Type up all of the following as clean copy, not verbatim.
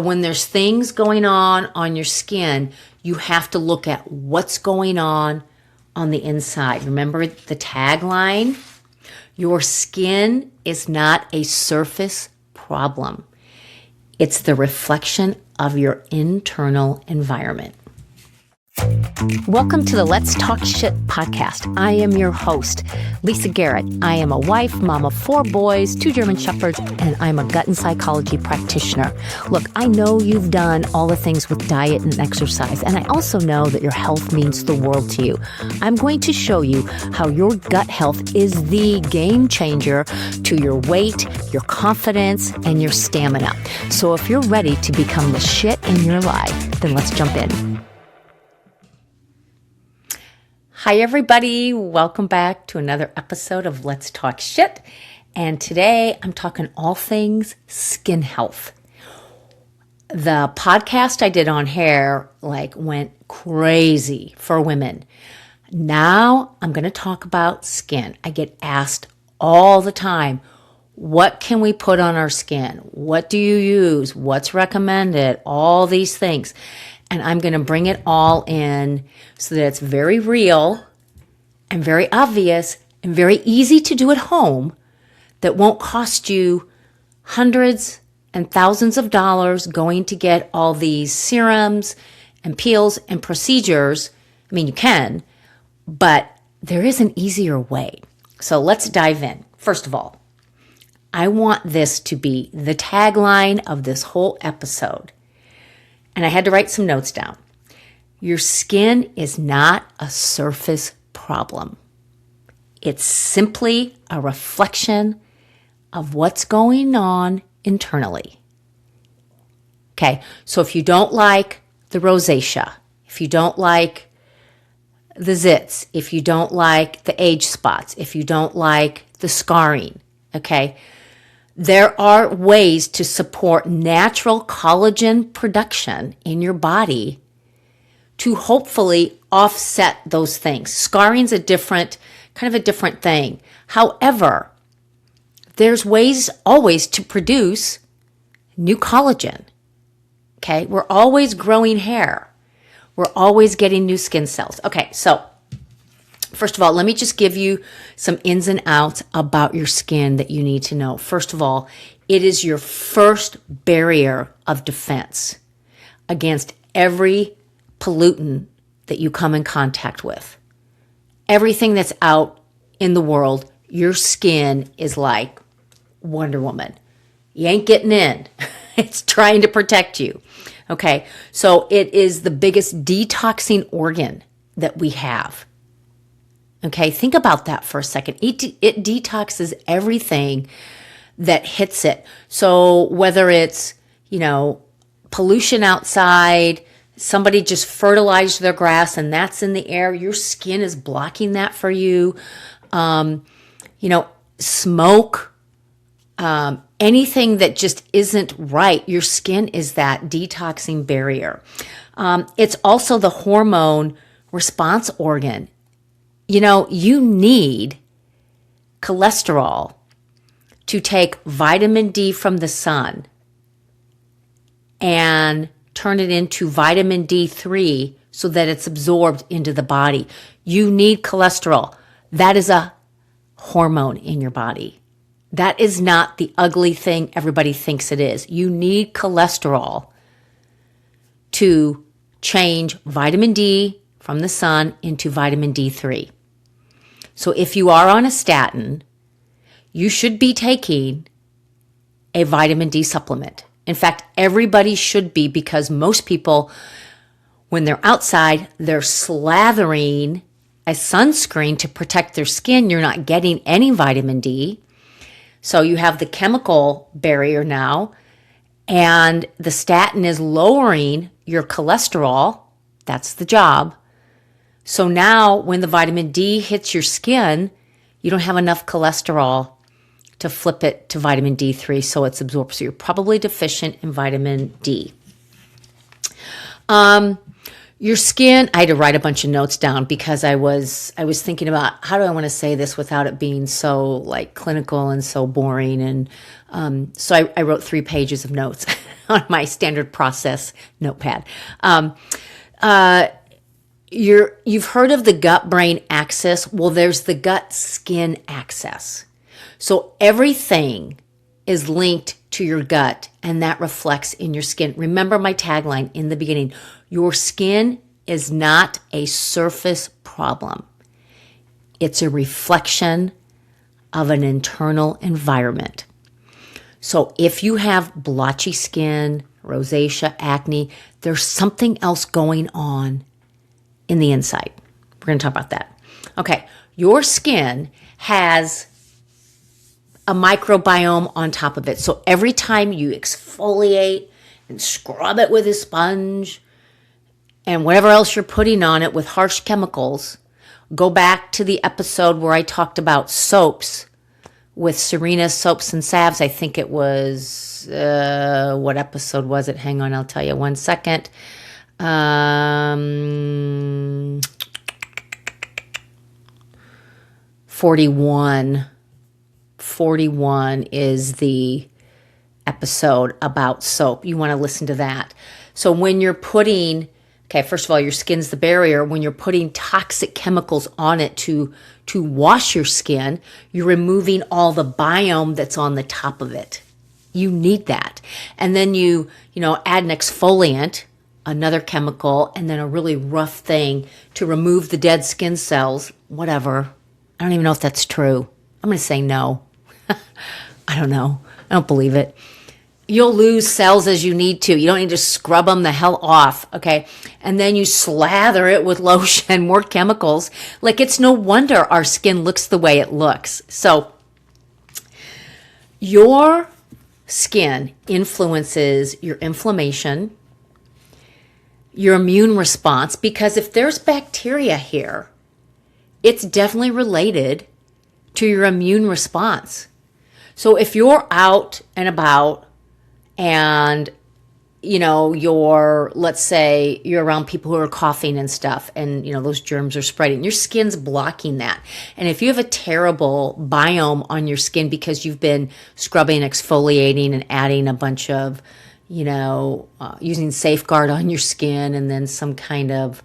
When there's things going on your skin, you have to look at what's going on the inside. Remember the tagline? Your skin is not a surface problem. It's the reflection of your internal environment. Welcome to the Let's Talk Shit podcast. I am your host, Lisa Garrett. I am a wife, mom of 4 boys, 2 German Shepherds, and I'm a gut and psychology practitioner. Look, I know you've done all the things with diet and exercise, and I also know that your health means the world to you. I'm going to show you how your gut health is the game changer to your weight, your confidence, and your stamina. So if you're ready to become the shit in your life, then let's jump in. Hi, everybody. Welcome back to another episode of Let's Talk Shit. And today I'm talking all things skin health. The podcast I did on hair went crazy for women. Now I'm going to talk about skin. I get asked all the time, what can we put on our skin? What do you use? What's recommended? All these things. And I'm going to bring it all in so that it's very real and very obvious and very easy to do at home that won't cost you hundreds and thousands of dollars going to get all these serums and peels and procedures. I mean, you can, but there is an easier way. So let's dive in. First of all, I want this to be the tagline of this whole episode. And I had to write some notes down. Your skin is not a surface problem. It's simply a reflection of what's going on internally. Okay, so if you don't like the rosacea, if you don't like the zits, if you don't like the age spots, if you don't like the scarring, okay, there are ways to support natural collagen production in your body to hopefully offset those things. Scarring's a different thing. However, there's ways always to produce new collagen. Okay, we're always growing hair. We're always getting new skin cells. Okay, so first of all, let me just give you some ins and outs about your skin that you need to know. First of all, it is your first barrier of defense against every pollutant that you come in contact with. Everything that's out in the world, your skin is like Wonder Woman. You ain't getting in. It's trying to protect you. Okay, so it is the biggest detoxing organ that we have. Okay, think about that for a second. It detoxes everything that hits it. So whether it's, pollution outside, somebody just fertilized their grass and that's in the air, your skin is blocking that for you. Smoke, anything that just isn't right, your skin is that detoxing barrier. It's also the hormone response organ. You need cholesterol to take vitamin D from the sun and turn it into vitamin D3 so that it's absorbed into the body. You need cholesterol. That is a hormone in your body. That is not the ugly thing everybody thinks it is. You need cholesterol to change vitamin D from the sun into vitamin D3. So if you are on a statin, you should be taking a vitamin D supplement. In fact, everybody should be, because most people, when they're outside, they're slathering a sunscreen to protect their skin. You're not getting any vitamin D. So you have the chemical barrier now, and the statin is lowering your cholesterol. That's the job. So now when the vitamin D hits your skin, you don't have enough cholesterol to flip it to vitamin D3 so it's absorbed. So you're probably deficient in vitamin D. Your skin, I had to write a bunch of notes down because I was thinking about how do I want to say this without it being so like clinical and so boring. And so I wrote 3 pages of notes on my standard process notepad. You've heard of the gut-brain axis. Well, there's the gut-skin axis. So everything is linked to your gut, and that reflects in your skin. Remember my tagline in the beginning, your skin is not a surface problem. It's a reflection of an internal environment. So if you have blotchy skin, rosacea, acne, there's something else going on in the inside. We're going to talk about that. Okay, your skin has a microbiome on top of it. So every time you exfoliate and scrub it with a sponge and whatever else you're putting on it with harsh chemicals, go back to the episode where I talked about soaps with Serena's soaps and salves. I think it was, what episode was it? Hang on, I'll tell you 1 second. 41. 41 is the episode about soap. You want to listen to that. So when you're putting, okay, first of all, your skin's the barrier. When you're putting toxic chemicals on it to wash your skin, you're removing all the biome that's on the top of it. You need that. And then you add an exfoliant, another chemical, and then a really rough thing to remove the dead skin cells, whatever. I don't even know if that's true. I'm going to say no. I don't know. I don't believe it. You'll lose cells as you need to. You don't need to scrub them the hell off, okay? And then you slather it with lotion, more chemicals. Like, it's no wonder our skin looks the way it looks. So your skin influences your inflammation, your immune response, because if there's bacteria here, it's definitely related to your immune response. So if you're out and about and, let's say you're around people who are coughing and stuff and, those germs are spreading, your skin's blocking that. And if you have a terrible biome on your skin because you've been scrubbing, exfoliating, and adding a bunch of, using Safeguard on your skin and then some kind of,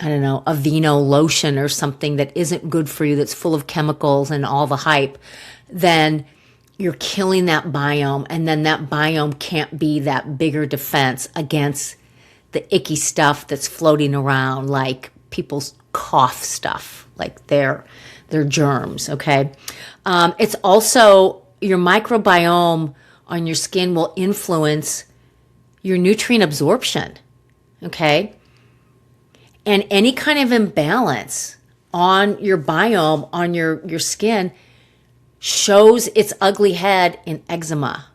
Aveeno lotion or something that isn't good for you, that's full of chemicals and all the hype, then you're killing that biome, and then that biome can't be that bigger defense against the icky stuff that's floating around, like people's cough stuff, like their germs, okay? It's also, your microbiome on your skin will influence your nutrient absorption, okay? And any kind of imbalance on your biome, on your skin, shows its ugly head in eczema,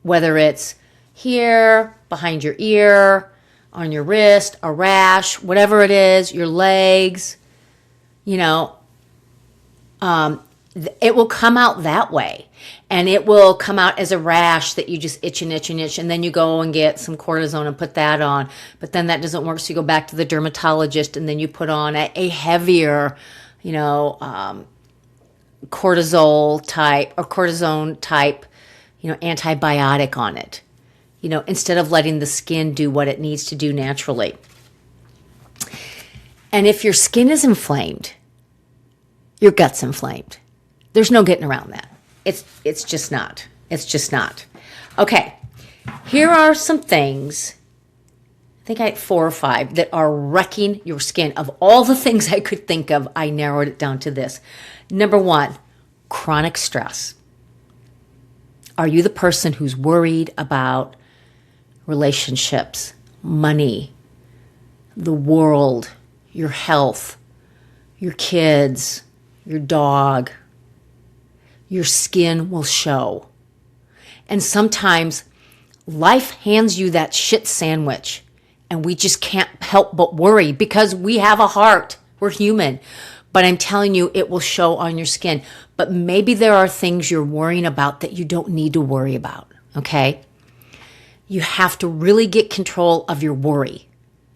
whether it's here, behind your ear, on your wrist, a rash, whatever it is, your legs, it will come out that way. And it will come out as a rash that you just itch and itch and itch. And then you go and get some cortisone and put that on. But then that doesn't work. So you go back to the dermatologist and then you put on a heavier, cortisol type or cortisone type, antibiotic on it, instead of letting the skin do what it needs to do naturally. And if your skin is inflamed, your gut's inflamed. There's no getting around that. It's just not. It's just not. Okay, here are some things, I think I had 4 or 5, that are wrecking your skin. Of all the things I could think of, I narrowed it down to this. Number 1, chronic stress. Are you the person who's worried about relationships, money, the world, your health, your kids, your dog? Your skin will show. And sometimes life hands you that shit sandwich and we just can't help but worry because we have a heart. We're human. But I'm telling you, it will show on your skin. But maybe there are things you're worrying about that you don't need to worry about, okay? You have to really get control of your worry,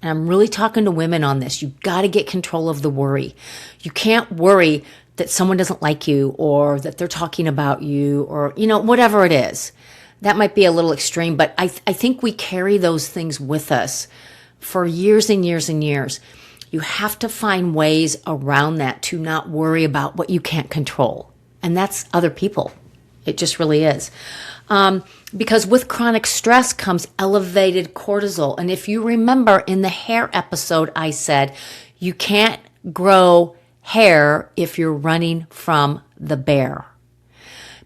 And I'm really talking to women on this. You've got to get control of the worry. You can't worry that someone doesn't like you or that they're talking about you or, whatever it is. That might be a little extreme, but I think we carry those things with us for years and years and years. You have to find ways around that to not worry about what you can't control. And that's other people. It just really is. Because with chronic stress comes elevated cortisol. And if you remember in the hair episode, I said you can't grow hair if you're running from the bear.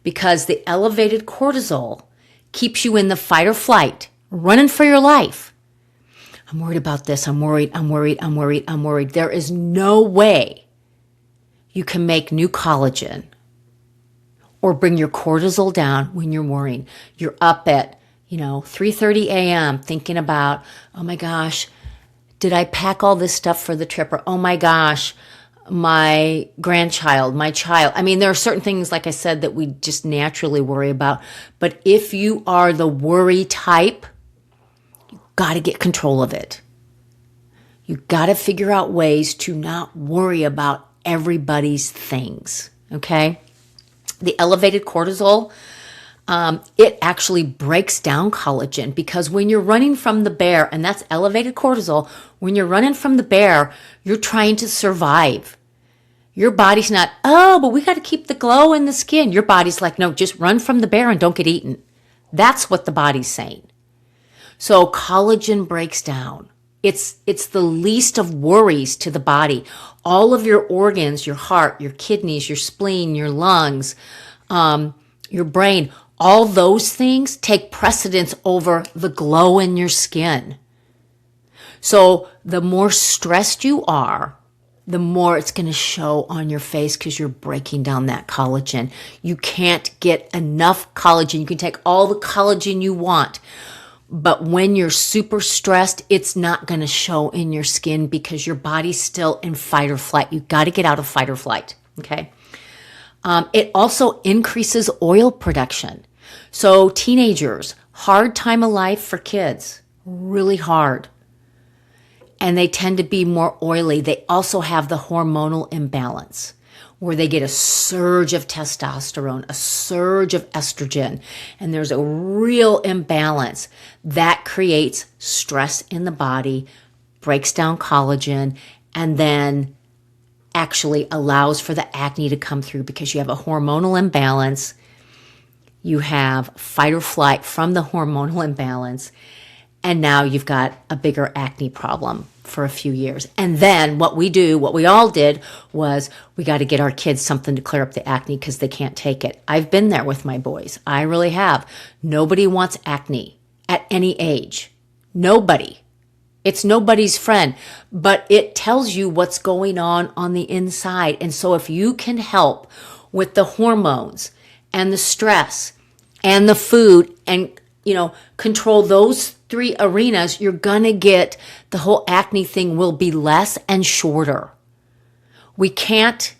Because the elevated cortisol keeps you in the fight or flight, running for your life. I'm worried about this. I'm worried. There is no way you can make new collagen or bring your cortisol down when you're worrying. You're up at, 3:30 a.m. thinking about, oh my gosh, did I pack all this stuff for the trip? Or, oh my gosh, my grandchild, my child. I mean, there are certain things, like I said, that we just naturally worry about. But if you are the worry type, you got to get control of it. You got to figure out ways to not worry about everybody's things, okay? The elevated cortisol, it actually breaks down collagen because when you're running from the bear, and that's elevated cortisol, when you're running from the bear, you're trying to survive. Your body's not, but we got to keep the glow in the skin. Your body's like, no, just run from the bear and don't get eaten. That's what the body's saying. So collagen breaks down. It's the least of worries to the body. All of your organs, your heart, your kidneys, your spleen, your lungs, your brain, all those things take precedence over the glow in your skin. So the more stressed you are, the more it's going to show on your face because you're breaking down that collagen. You can't get enough collagen. You can take all the collagen you want, but when you're super stressed, it's not going to show in your skin because your body's still in fight or flight. You got to get out of fight or flight, okay? It also increases oil production. So teenagers, hard time of life for kids, really hard. And they tend to be more oily. They also have the hormonal imbalance where they get a surge of testosterone, a surge of estrogen, and there's a real imbalance. That creates stress in the body, breaks down collagen, and then actually allows for the acne to come through because you have a hormonal imbalance. You have fight or flight from the hormonal imbalance. And now you've got a bigger acne problem for a few years. And then what we all did was we got to get our kids something to clear up the acne because they can't take it. I've been there with my boys. I really have. Nobody wants acne at any age. Nobody. It's nobody's friend, but it tells you what's going on the inside. And so if you can help with the hormones and the stress and the food and control those three arenas, you're going to get the whole acne thing will be less and shorter. We can't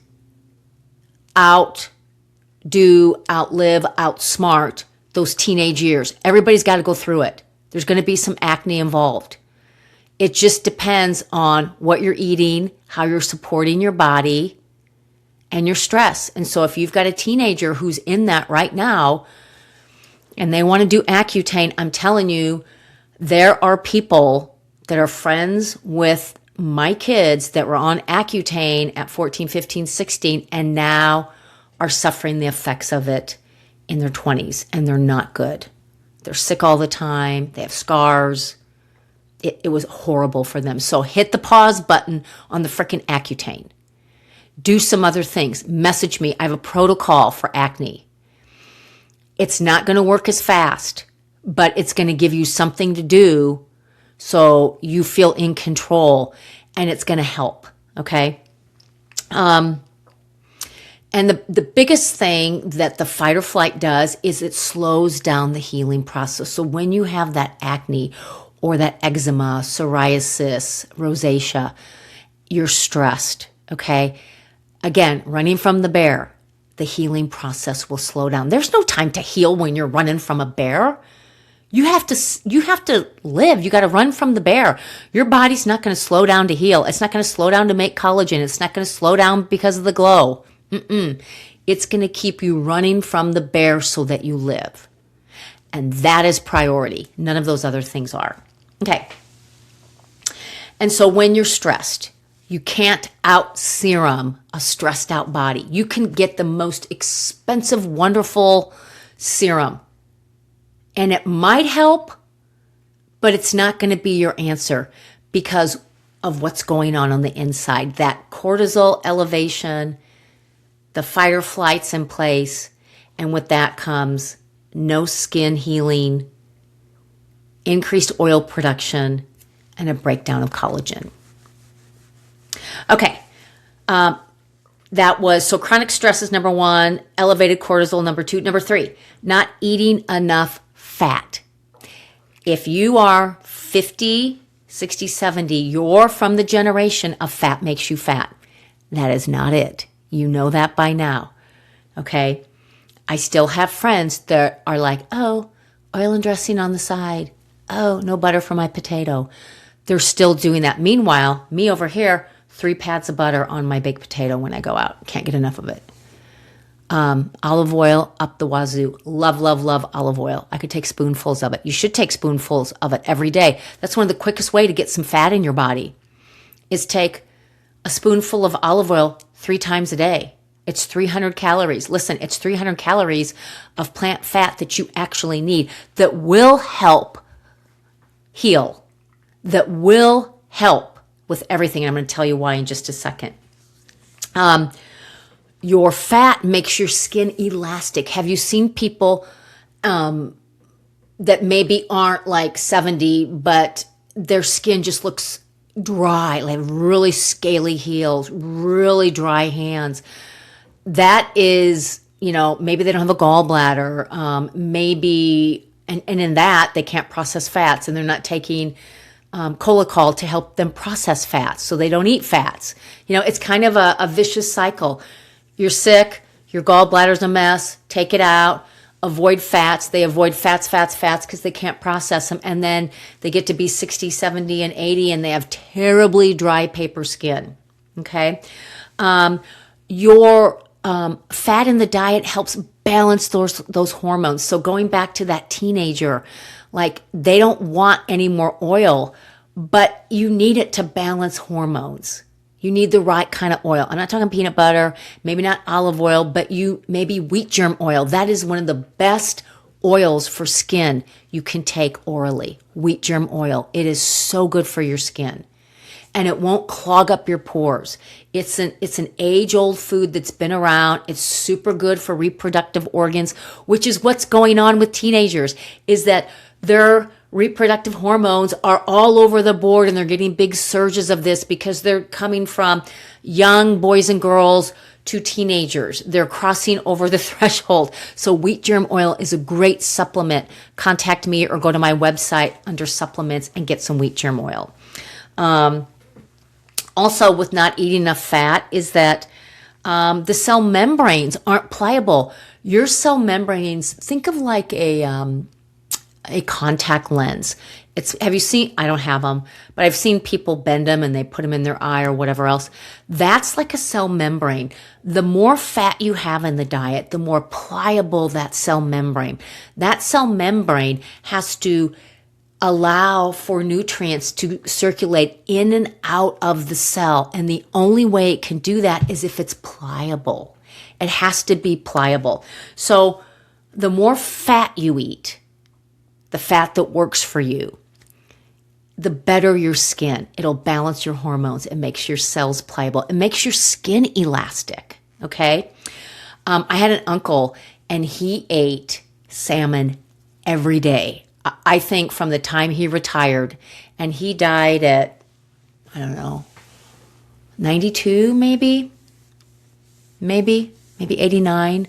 outlive, outsmart those teenage years. Everybody's got to go through it. There's going to be some acne involved. It just depends on what you're eating, how you're supporting your body, and your stress. And so if you've got a teenager who's in that right now, and they want to do Accutane, I'm telling you, there are people that are friends with my kids that were on Accutane at 14, 15, 16, and now are suffering the effects of it in their 20s, and they're not good. They're sick all the time. They have scars. It was horrible for them. So hit the pause button on the frickin' Accutane. Do some other things. Message me. I have a protocol for acne. It's not going to work as fast, but it's going to give you something to do so you feel in control, and it's going to help, okay? And the biggest thing that the fight or flight does is it slows down the healing process. So when you have that acne or that eczema, psoriasis, rosacea, you're stressed, okay? Again, running from the bear, the healing process will slow down. There's no time to heal when you're running from a bear. You have to live. You got to run from the bear. Your body's not going to slow down to heal. It's not going to slow down to make collagen. It's not going to slow down because of the glow. It's going to keep you running from the bear so that you live. And that is priority. None of those other things are. Okay. And so when you're stressed, you can't out serum a stressed out body. You can get the most expensive, wonderful serum. And it might help, but it's not going to be your answer because of what's going on the inside. That cortisol elevation, the fight or flight's in place, and with that comes no skin healing, increased oil production, and a breakdown of collagen. Okay, so chronic stress is number 1, elevated cortisol number 2. Number 3, not eating enough fat. If you are 50, 60, 70, you're from the generation of fat makes you fat. That is not it. You know that by now. Okay? I still have friends that are like, oh, oil and dressing on the side. Oh, no butter for my potato. They're still doing that. Meanwhile, me over here, 3 pads of butter on my baked potato when I go out. Can't get enough of it. Olive oil up the wazoo. Love, love, love olive oil. I could take spoonfuls of it. You should take spoonfuls of it every day. That's one of the quickest way to get some fat in your body is take a spoonful of olive oil 3 times a day. It's 300 calories. Listen, it's 300 calories of plant fat that you actually need that will help heal, that will help with everything. And I'm going to tell you why in just a second. Your fat makes your skin elastic. Have you seen people that maybe aren't like 70, but their skin just looks dry, like really scaly heels, really dry hands? That is, maybe they don't have a gallbladder, maybe, and in that they can't process fats and they're not taking Colacol to help them process fats, so they don't eat fats. It's kind of a vicious cycle. You're sick, your gallbladder's a mess, take it out, avoid fats. They avoid fats because they can't process them. And then they get to be 60, 70, and 80, and they have terribly dry paper skin. Okay? Your fat in the diet helps balance those hormones. So going back to that teenager, like they don't want any more oil, but you need it to balance hormones. You need the right kind of oil. I'm not talking peanut butter, maybe not olive oil, but maybe wheat germ oil. That is one of the best oils for skin you can take orally. Wheat germ oil. It is so good for your skin. And it won't clog up your pores. It's an age-old food that's been around. It's super good for reproductive organs, which is what's going on with teenagers, is that their reproductive hormones are all over the board and they're getting big surges of this because they're coming from young boys and girls to teenagers. They're crossing over the threshold. So wheat germ oil is a great supplement. Contact me or go to my website under supplements and get some wheat germ oil. Also, with not eating enough fat is that the cell membranes aren't pliable. Your cell membranes, think of like a contact lens. Have you seen, I don't have them, but I've seen people bend them and they put them in their eye or whatever else. That's like a cell membrane. The more fat you have in the diet, the more pliable that cell membrane. That cell membrane has to allow for nutrients to circulate in and out of the cell. And the only way it can do that is if it's pliable. It has to be pliable. So the more fat you eat, the fat that works for you, the better your skin. It'll balance your hormones. It makes your cells pliable. It makes your skin elastic. Okay? I had an uncle and he ate salmon every day. I think from the time he retired, and he died at, 92 maybe 89.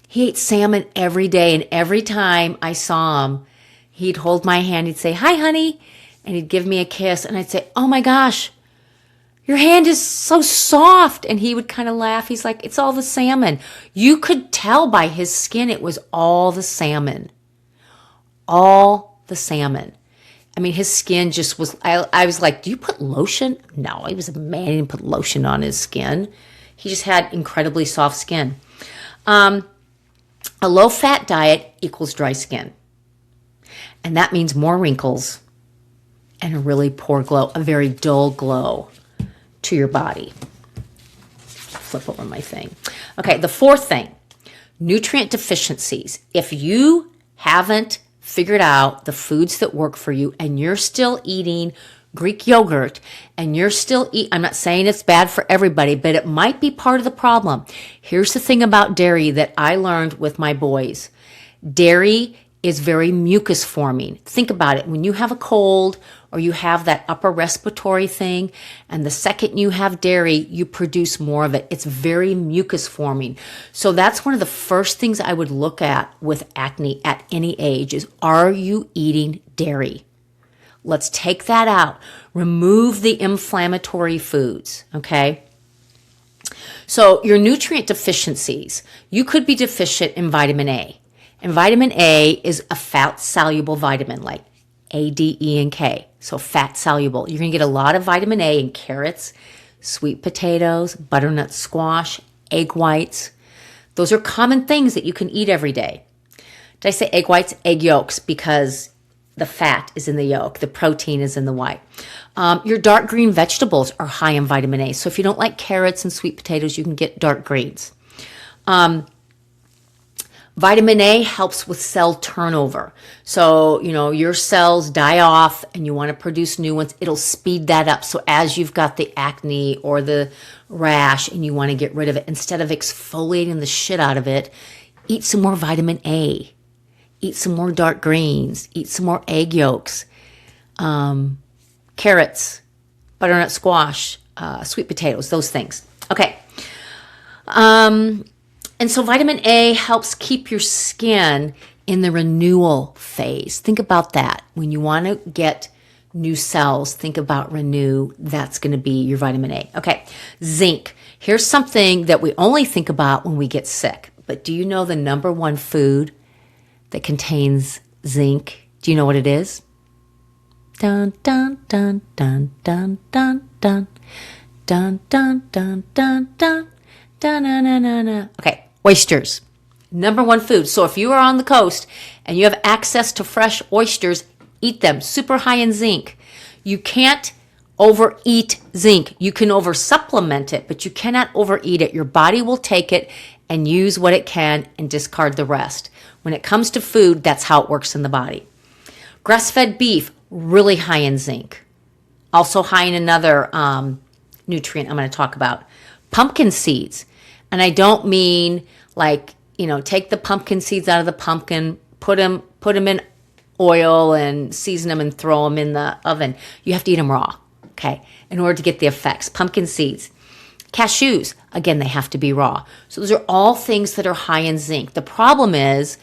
He ate salmon every day, and every time I saw him, he'd hold my hand, he'd say, "Hi, honey," and he'd give me a kiss, and I'd say, "Oh my gosh, your hand is so soft," and he would kind of laugh. He's like, "It's all the salmon." You could tell by his skin it was all the salmon. all the salmon. I mean, his skin just was, I was like, do you put lotion? No, he was a man. He didn't put lotion on his skin. He just had incredibly soft skin. A low-fat diet equals dry skin. And that means more wrinkles and a really poor glow, a very dull glow to your body. Flip over my thing. Okay, the fourth thing, nutrient deficiencies. If you haven't figured out the foods that work for you and you're still eating Greek yogurt and you're still I'm not saying it's bad for everybody, but it might be part of the problem. Here's the thing about dairy that I learned with my boys. Dairy is very mucus forming. Think about it. When you have a cold or you have that upper respiratory thing, and the second you have dairy, you produce more of it. It's very mucus forming. So that's one of the first things I would look at with acne at any age is, are you eating dairy? Let's take that out. Remove the inflammatory foods, okay? So your nutrient deficiencies, you could be deficient in vitamin A. And vitamin A is a fat-soluble vitamin like A, D, E, and K. So fat-soluble. You're going to get a lot of vitamin A in carrots, sweet potatoes, butternut squash, egg whites. Those are common things that you can eat every day. Did I say egg whites? Egg yolks, because the fat is in the yolk. The protein is in the white. Your dark green vegetables are high in vitamin A. So if you don't like carrots and sweet potatoes, you can get dark greens. Vitamin A helps with cell turnover. So, your cells die off and you want to produce new ones. It'll speed that up. So as you've got the acne or the rash and you want to get rid of it, instead of exfoliating the shit out of it, eat some more vitamin A. Eat some more dark greens. Eat some more egg yolks. Carrots, butternut squash, sweet potatoes, those things. Okay. And so vitamin A helps keep your skin in the renewal phase. Think about that. When you want to get new cells, think about renew. That's going to be your vitamin A. Okay, zinc. Here's something that we only think about when we get sick. But do you know the number one food that contains zinc? Do you know what it is? Dun, dun, dun, dun, dun, dun, dun. Dun, dun, dun, dun, dun. Okay, oysters, number one food. So if you are on the coast and you have access to fresh oysters, eat them. Super high in zinc. You can't overeat zinc. You can over-supplement it, but you cannot overeat it. Your body will take it and use what it can and discard the rest. When it comes to food, that's how it works in the body. Grass-fed beef, really high in zinc. Also high in another nutrient I'm going to talk about. Pumpkin seeds. And I don't mean like, take the pumpkin seeds out of the pumpkin, put them in oil and season them and throw them in the oven. You have to eat them raw, okay, in order to get the effects. Pumpkin seeds. Cashews, again, they have to be raw. So those are all things that are high in zinc. The problem is,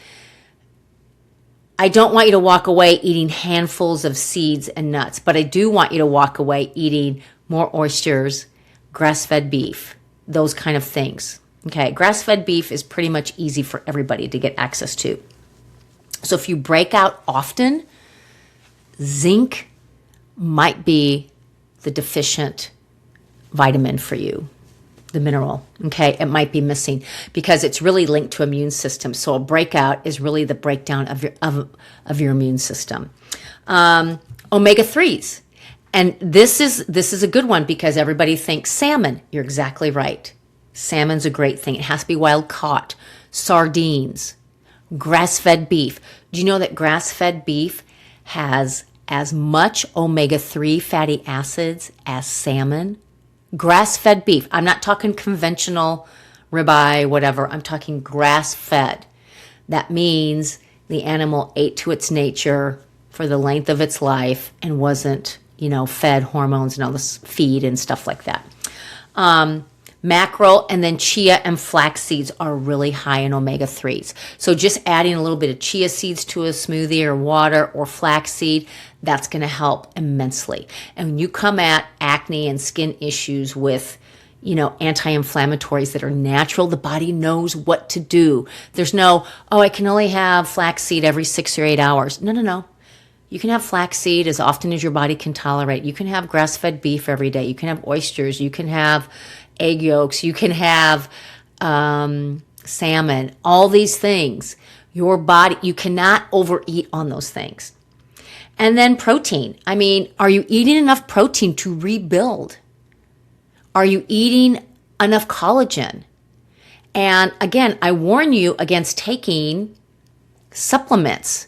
I don't want you to walk away eating handfuls of seeds and nuts, but I do want you to walk away eating more oysters, grass-fed beef, those kind of things. Okay, grass-fed beef is pretty much easy for everybody to get access to. So if you break out often, zinc might be the deficient vitamin for you, the mineral. Okay, it might be missing because it's really linked to immune system. So a breakout is really the breakdown of your immune system. Omega-3s. And this is a good one because everybody thinks salmon. You're exactly right. Salmon's a great thing. It has to be wild caught. Sardines, grass-fed beef. Do you know that grass-fed beef has as much omega-3 fatty acids as salmon? Grass-fed beef. I'm not talking conventional ribeye, whatever. I'm talking grass-fed. That means the animal ate to its nature for the length of its life and wasn't fed hormones and all this feed and stuff like that. Mackerel and then chia and flax seeds are really high in omega-3s. So just adding a little bit of chia seeds to a smoothie or water or flaxseed, that's going to help immensely. And when you come at acne and skin issues with, anti-inflammatories that are natural. The body knows what to do. There's no, I can only have flaxseed every 6 or 8 hours. No. You can have flaxseed as often as your body can tolerate. You can have grass-fed beef every day. You can have oysters. You can have egg yolks. You can have salmon. All these things. Your body, you cannot overeat on those things. And then protein. Are you eating enough protein to rebuild? Are you eating enough collagen? And again, I warn you against taking supplements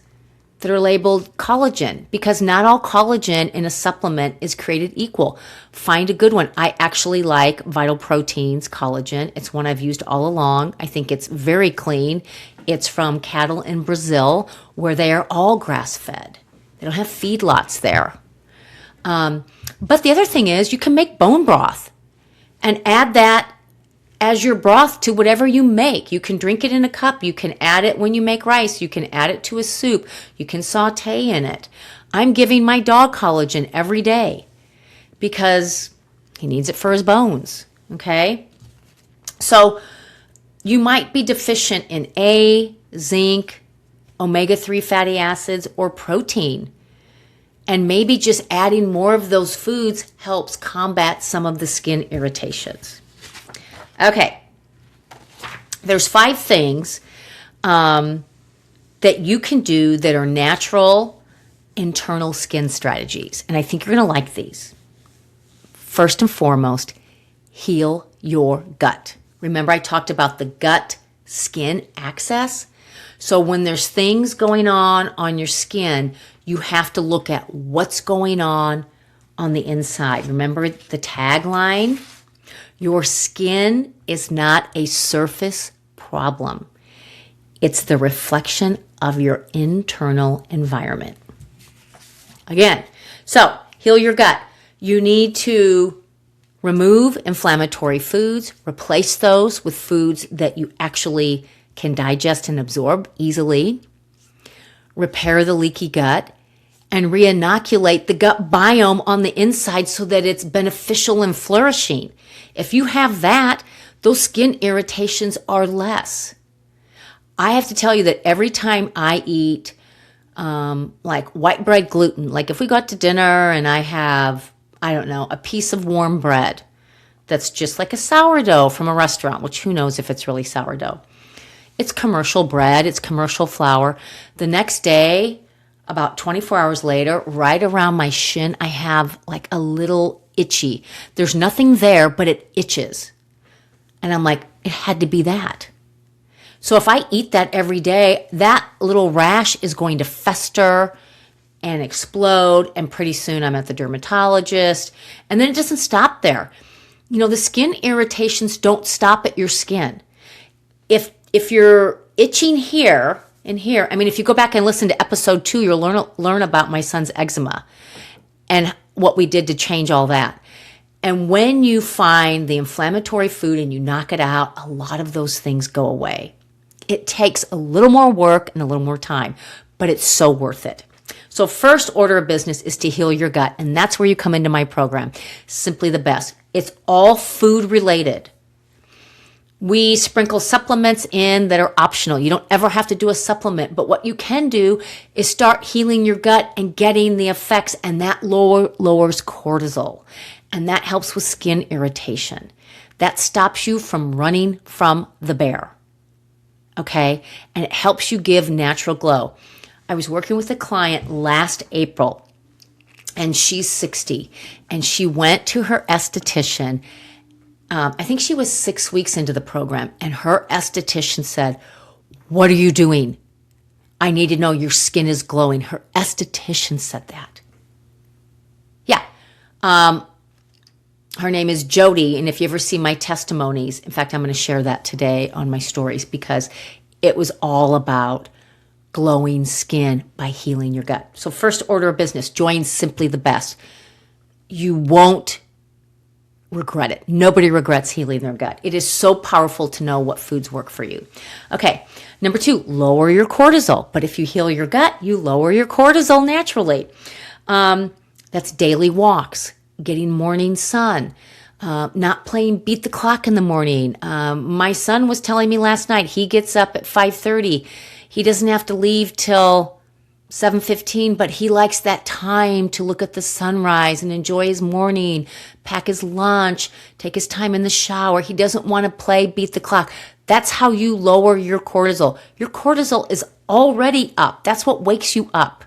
that are labeled collagen, because not all collagen in a supplement is created equal. Find a good one. I actually like Vital Proteins collagen. It's one I've used all along. I think it's very clean. It's from cattle in Brazil, where they are all grass-fed. They don't have feedlots there. But the other thing is, you can make bone broth and add that as your broth to whatever you make. You can drink it in a cup. You can add it when you make rice. You can add it to a soup. You can saute in it. I'm giving my dog collagen every day because he needs it for his bones, okay? So you might be deficient in A, zinc, omega-3 fatty acids, or protein. And maybe just adding more of those foods helps combat some of the skin irritations. Okay, there's 5 things that you can do that are natural internal skin strategies. And I think you're going to like these. First and foremost, heal your gut. Remember, I talked about the gut-skin axis? So when there's things going on your skin, you have to look at what's going on the inside. Remember the tagline? Your skin is not a surface problem. It's the reflection of your internal environment. Again, so heal your gut. You need to remove inflammatory foods, replace those with foods that you actually can digest and absorb easily, repair the leaky gut, and re-inoculate the gut biome on the inside so that it's beneficial and flourishing. If you have that, those skin irritations are less. I have to tell you that every time I eat like white bread gluten, like if we go out to dinner and I have, a piece of warm bread that's just like a sourdough from a restaurant, which who knows if it's really sourdough. It's commercial bread, it's commercial flour. The next day, about 24 hours later, right around my shin, I have like a little itchy. There's nothing there, but it itches. And I'm like, it had to be that. So if I eat that every day, that little rash is going to fester and explode, and pretty soon I'm at the dermatologist. And then it doesn't stop there. The skin irritations don't stop at your skin. If you're itching here and here, if you go back and listen to episode 2, you'll learn about my son's eczema and what we did to change all that. And when you find the inflammatory food and you knock it out, a lot of those things go away. It takes a little more work and a little more time, but it's so worth it. So first order of business is to heal your gut, and that's where you come into my program. Simply the best. It's all food related. We sprinkle supplements in that are optional. You don't ever have to do a supplement, but what you can do is start healing your gut and getting the effects, and that lowers cortisol, and that helps with skin irritation. That stops you from running from the bear, okay? And it helps you give natural glow. I was working with a client last April, and she's 60, and she went to her esthetician. I think she was 6 weeks into the program, and her esthetician said, "What are you doing? I need to know your skin is glowing." Her esthetician said that. Yeah. Her name is Jody, and if you ever see my testimonies, in fact, I'm going to share that today on my stories, because it was all about glowing skin by healing your gut. So first order of business, join Simply the Best. You won't regret it. Nobody regrets healing their gut. It is so powerful to know what foods work for you. Okay, number 2, lower your cortisol. But if you heal your gut, you lower your cortisol naturally. That's daily walks, getting morning sun, Not playing beat the clock in the morning. My son was telling me last night he gets up at 5:30. He doesn't have to leave till 7:15, but he likes that time to look at the sunrise and enjoy his morning, pack his lunch, take his time in the shower. He doesn't want to play beat the clock. That's how you lower your cortisol. Your cortisol is already up. That's what wakes you up.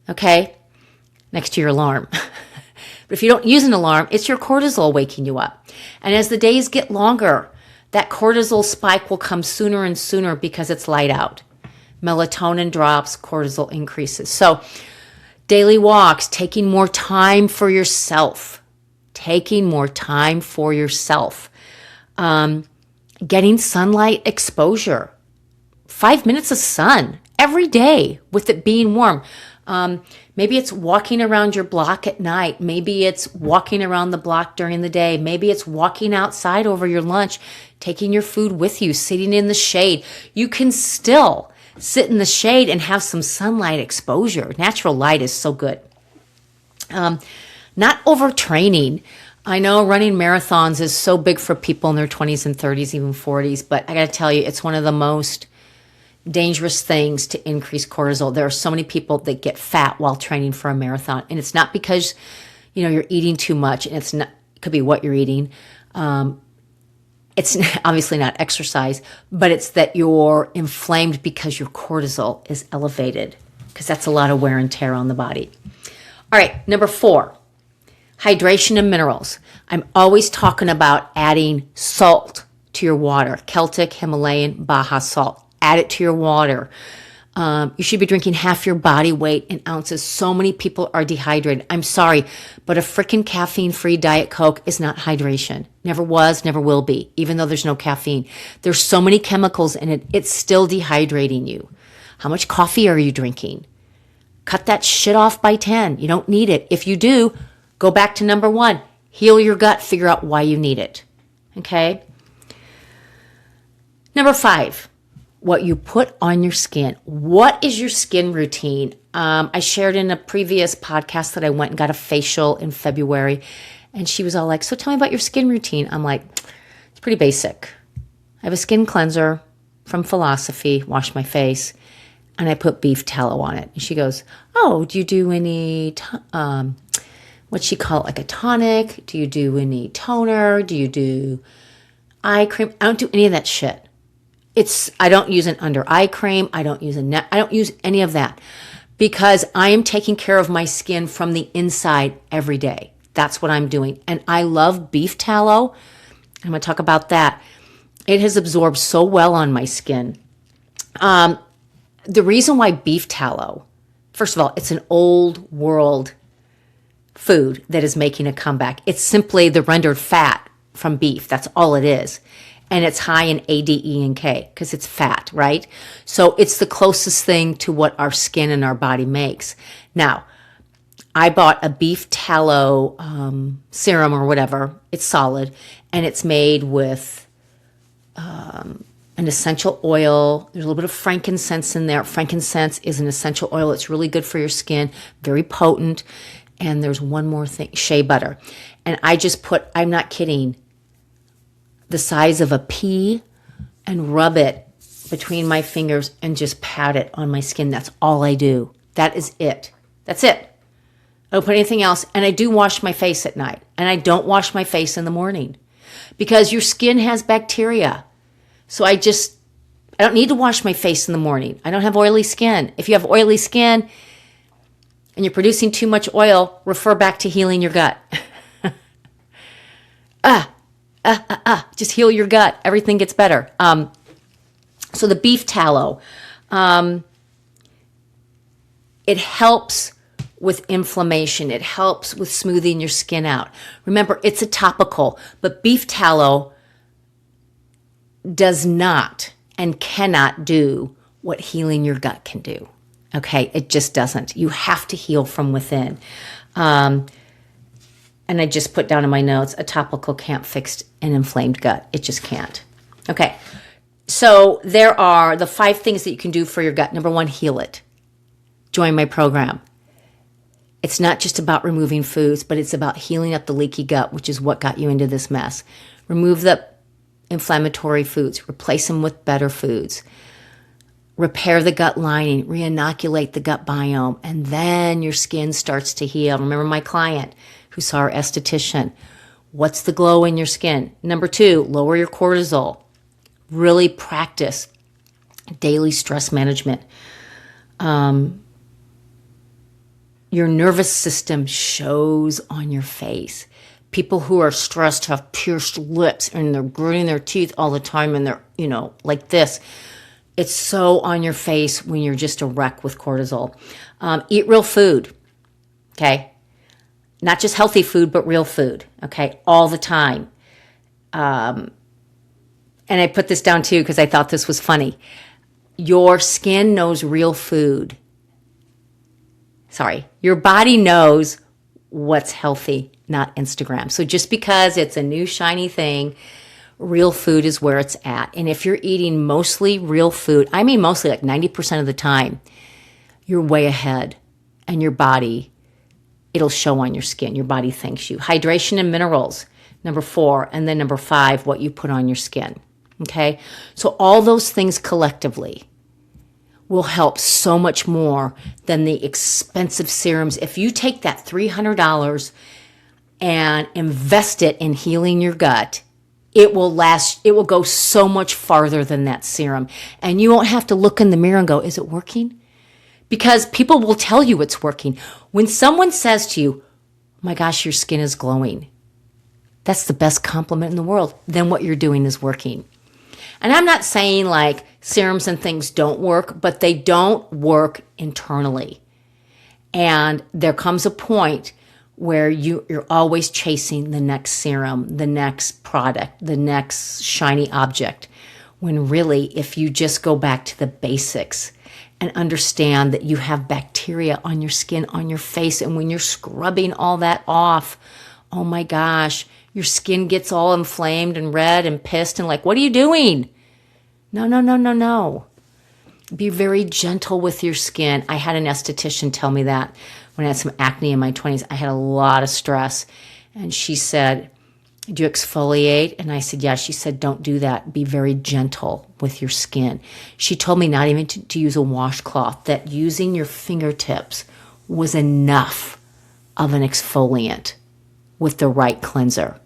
Okay? Next to your alarm. But if you don't use an alarm, it's your cortisol waking you up. And as the days get longer, that cortisol spike will come sooner and sooner because it's light out. Melatonin drops, cortisol increases. So daily walks, taking more time for yourself. Taking more time for yourself. Getting sunlight exposure. 5 minutes of sun every day with it being warm. Maybe it's walking around your block at night. Maybe it's walking around the block during the day. Maybe it's walking outside over your lunch, taking your food with you, sitting in the shade. You can still sit in the shade and have some sunlight exposure. Natural light is so good. Not overtraining. I know running marathons is so big for people in their 20s and 30s, even 40s, but I got to tell you, it's one of the most dangerous things to increase cortisol. There are so many people that get fat while training for a marathon, and it's not because you're eating too much, and it could be what you're eating. It's obviously not exercise, but it's that you're inflamed because your cortisol is elevated, because that's a lot of wear and tear on the body. All right, number 4, hydration and minerals. I'm always talking about adding salt to your water. Celtic, Himalayan, Baja salt. Add it to your water. You should be drinking half your body weight in ounces. So many people are dehydrated. I'm sorry, but a freaking caffeine-free Diet Coke is not hydration. Never was, never will be, even though there's no caffeine. There's so many chemicals in it, it's still dehydrating you. How much coffee are you drinking? Cut that shit off by 10. You don't need it. If you do, go back to number 1. Heal your gut. Figure out why you need it. Okay? Number 5. What you put on your skin. What is your skin routine? I shared in a previous podcast that I went and got a facial in February, and she was all like, so tell me about your skin routine. I'm like, it's pretty basic. I have a skin cleanser from Philosophy, wash my face, and I put beef tallow on it. And she goes, oh, do you do any, what'd she call it, like a tonic? Do you do any toner? Do you do eye cream? I don't do any of that shit. I don't use an under eye cream. I don't use I don't use any of that because I am taking care of my skin from the inside every day. That's what I'm doing. And I love beef tallow. I'm going to talk about that. It has absorbed so well on my skin. The reason why beef tallow, first of all, it's an old world food that is making a comeback. It's simply the rendered fat from beef. That's all it is. And it's high in A, D, E, and K because it's fat, right? So it's the closest thing to what our skin and our body makes. Now, I bought a beef tallow serum or whatever. It's solid, and it's made with an essential oil. There's a little bit of frankincense in there. Frankincense is an essential oil. It's really good for your skin, very potent. And there's one more thing, shea butter. And I just put, I'm not kidding, the size of a pea and rub it between my fingers and just pat it on my skin. That's all I do. That is it. That's it. I don't put anything else. And I do wash my face at night. And I don't wash my face in the morning because your skin has bacteria. So I don't need to wash my face in the morning. I don't have oily skin. If you have oily skin and you're producing too much oil, refer back to healing your gut. Just heal your gut. Everything gets better. So the beef tallow, it helps with inflammation. It helps with smoothing your skin out. Remember, it's a topical, but beef tallow does not and cannot do what healing your gut can do. Okay, it just doesn't. You have to heal from within. And I just put down in my notes, a topical can't fix an inflamed gut. It just can't. Okay, so there are the 5 things that you can do for your gut. Number 1, heal it. Join my program. It's not just about removing foods, but it's about healing up the leaky gut, which is what got you into this mess. Remove the inflammatory foods, replace them with better foods. Repair the gut lining, re-inoculate the gut biome, and then your skin starts to heal. Remember my client who saw our esthetician. What's the glow in your skin? Number 2, lower your cortisol. Really practice daily stress management. Your nervous system shows on your face. People who are stressed have pierced lips and they're gritting their teeth all the time and they're, like this. It's so on your face when you're just a wreck with cortisol. Eat real food, okay? Not just healthy food, but real food, okay? All the time. And I put this down too because I thought this was funny. Your skin knows real food. Your body knows what's healthy, not Instagram. So just because it's a new shiny thing, real food is where it's at. And if you're eating mostly real food, I mean mostly like 90% of the time, you're way ahead. And your body, it'll show on your skin. Your body thanks you. Hydration and minerals, number 4. And then number 5, what you put on your skin. Okay? So all those things collectively will help so much more than the expensive serums. If you take that $300 and invest it in healing your gut, it will go so much farther than that serum. And you won't have to look in the mirror and go, is it working? Because people will tell you it's working. When someone says to you, oh my gosh, your skin is glowing, that's the best compliment in the world. Then what you're doing is working. And I'm not saying like serums and things don't work, but they don't work internally. And there comes a point where you're always chasing the next serum, the next product, the next shiny object. When really, if you just go back to the basics and understand that you have bacteria on your skin, on your face, and when you're scrubbing all that off, oh my gosh, your skin gets all inflamed and red and pissed and like, what are you doing? No. Be very gentle with your skin. I had an esthetician tell me that when I had some acne in my 20s. I had a lot of stress. And she said, do you exfoliate? And I said, yeah. She said, don't do that. Be very gentle with your skin. She told me not even to use a washcloth, that using your fingertips was enough of an exfoliant with the right cleanser.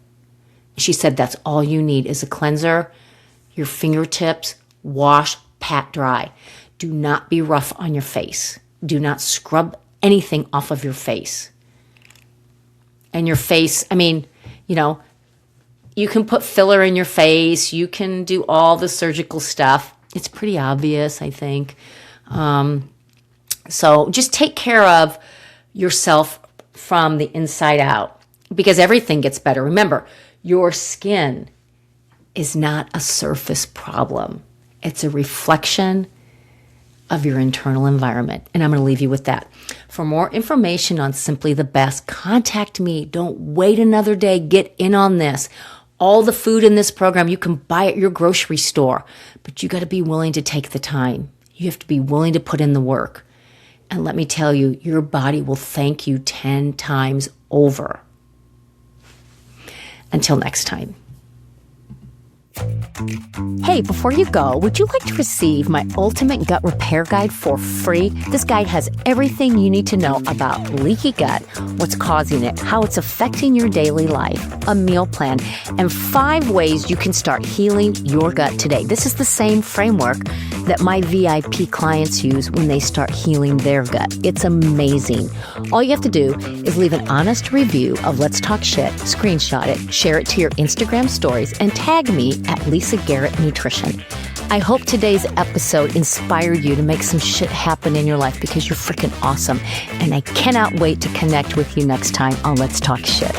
She said that's all you need is a cleanser, your fingertips, wash, pat dry. Do not be rough on your face. Do not scrub anything off of your face. And your face, you can put filler in your face. You can do all the surgical stuff. It's pretty obvious, I think. So just take care of yourself from the inside out because everything gets better. Remember, your skin is not a surface problem. It's a reflection of your internal environment. And I'm going to leave you with that. For more information on Simply the Best, contact me. Don't wait another day. Get in on this. All the food in this program, you can buy at your grocery store, but you got to be willing to take the time. You have to be willing to put in the work. And let me tell you, your body will thank you 10 times over. Until next time. Hey, before you go, would you like to receive my Ultimate Gut Repair Guide for free? This guide has everything you need to know about leaky gut, what's causing it, how it's affecting your daily life, a meal plan, and 5 ways you can start healing your gut today. This is the same framework that my VIP clients use when they start healing their gut. It's amazing. All you have to do is leave an honest review of Let's Talk Shit, screenshot it, share it to your Instagram stories, and tag me at Lisa Garrett Nutrition. I hope today's episode inspired you to make some shit happen in your life because you're freaking awesome. And I cannot wait to connect with you next time on Let's Talk Shit.